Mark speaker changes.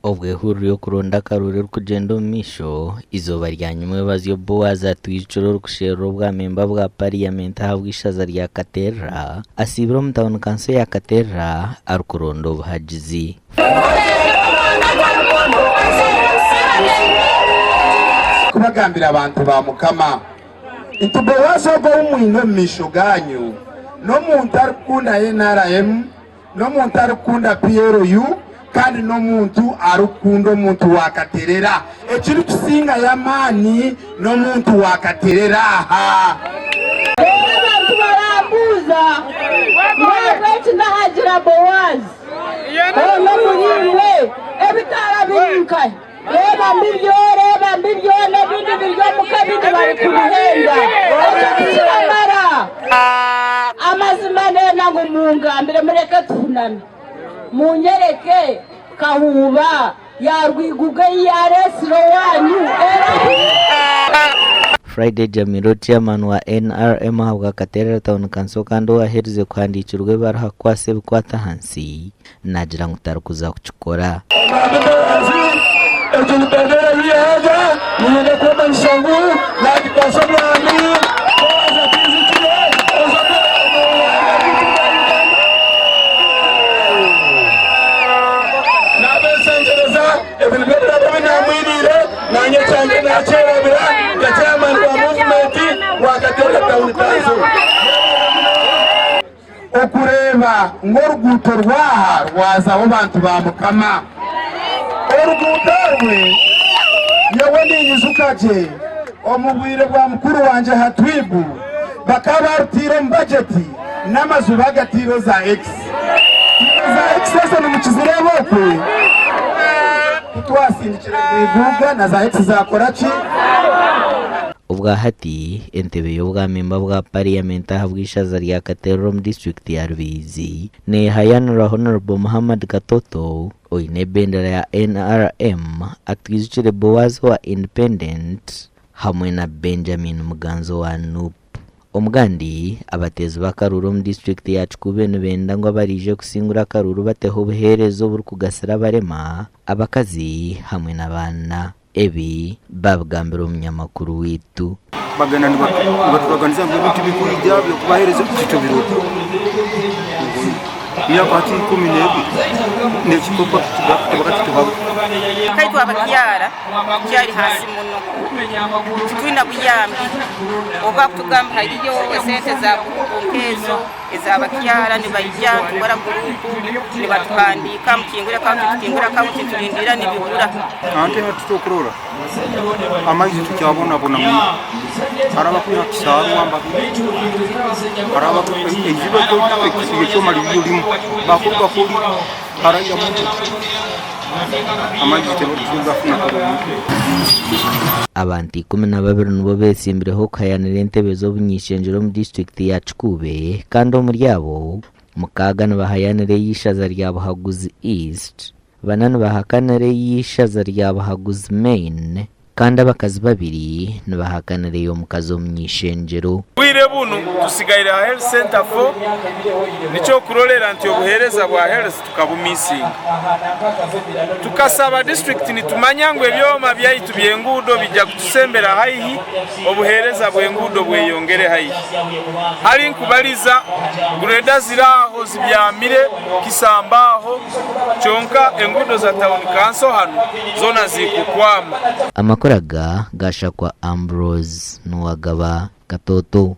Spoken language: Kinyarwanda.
Speaker 1: obwehuriro kuronda karure kugenda omumisho izoba rya nyuma bazyo Boaz atwijoro kushera obwamemba bwa parliament habwishaza rya Katerra asibira mu town council ya Katerra arukuronda obuhagizi
Speaker 2: kubagambira abantu ba Mukama intu Boaz ogo umwino misho ganyu no muntu arukunda NRM no muntu arukunda PRU kandi no muntu arukunda muntu wakaterera ekiri kusinga yamani no muntu wakaterera aha
Speaker 3: abantu barambuza mwebwe nahagira Boaz no munyimwe ebitara birinkai reba mbiryo n'ibindi biryo mukabindi bari kubihenda ekyo amazima nena ngo mungambire mureke tuname munyereke kahuba yarwiguge ya resiro wanyu
Speaker 1: Friday Jamiro chairman wa NRM habwa Katerra town council kandi wahereze kwandikirwe baraha kwase bikwata hansi nagira ngo tarukuza kuchikora
Speaker 2: okureba ng'oruguuto rwaha rwazaho bantu ba Mukama oruguuto rwe yewe ninyizuka gye omubwire bwa mukuru wanje Hatwibu bakaba barutire mu budgeti n'amazu bagatiro za X sasa nimukizirebo kwe twasindikira bivuga na za X zakora ki
Speaker 1: ubwa hati entebe y'ubwamemba bwa parliament habwishaza rya Katerra mu district ya Rubizi ne hayanura Honorable Muhammad Katoto oine bendera ya NRM atwizukire Boaz wa Independent hamwe na Benjamin Muganzo wa NUP omugandi abatezi bakaruru mu district ya Chikube nibenda ngo barije kusingura karuru bateho buherezo buri kugasira barema abakazi hamwe n'abana ebi babwambira umunyamakuru witu
Speaker 4: bagana batubaganiza ngo bintu bikuru byabyo kubahereza cyo biruta iya kwati kuminebi nekikopa tubakatubaho
Speaker 5: kai kwa bakiara cyari hasi muno twina kuyambi oba kutugamba hariyo sente za bukezo ezabakiara ni bayijya tubara gurupu ni batukandika mukingura kandi turindira ni bibura
Speaker 4: ante hatutokurora amazi tucyabona mu araba kuya kisaru wamba araba ejibe ko ekisiye cyo mari yulimo bakuba kuri arajya mu amazi tebutuza funa
Speaker 1: abantu 12 nibo besimbireho kayanira entebe zo bunyishenjero mu district ya Chikube kandi umuryabo mukaga nabahayanire yishaza rya Buhaguzi East banana bahakanire yishaza rya Buhaguzi Main kandi abakazi babiri nabahakanire yo mukazo munyishenjero
Speaker 6: wire bunu tusigaira health center for nicho kurolera nti obuhereza bwa health tukabumisinga tukasaba district nitumanyangwe ebyoma byaitu byengudo bijja kutusembera haihi obuhereza bwengudo bweyongere haihi hali nkubaliza greda ziraho zibyamire kisambaho chonka engudo za town council hano zona zikukwama
Speaker 1: amakoraga gashakwa Ambrose Nuwagaba Katoto.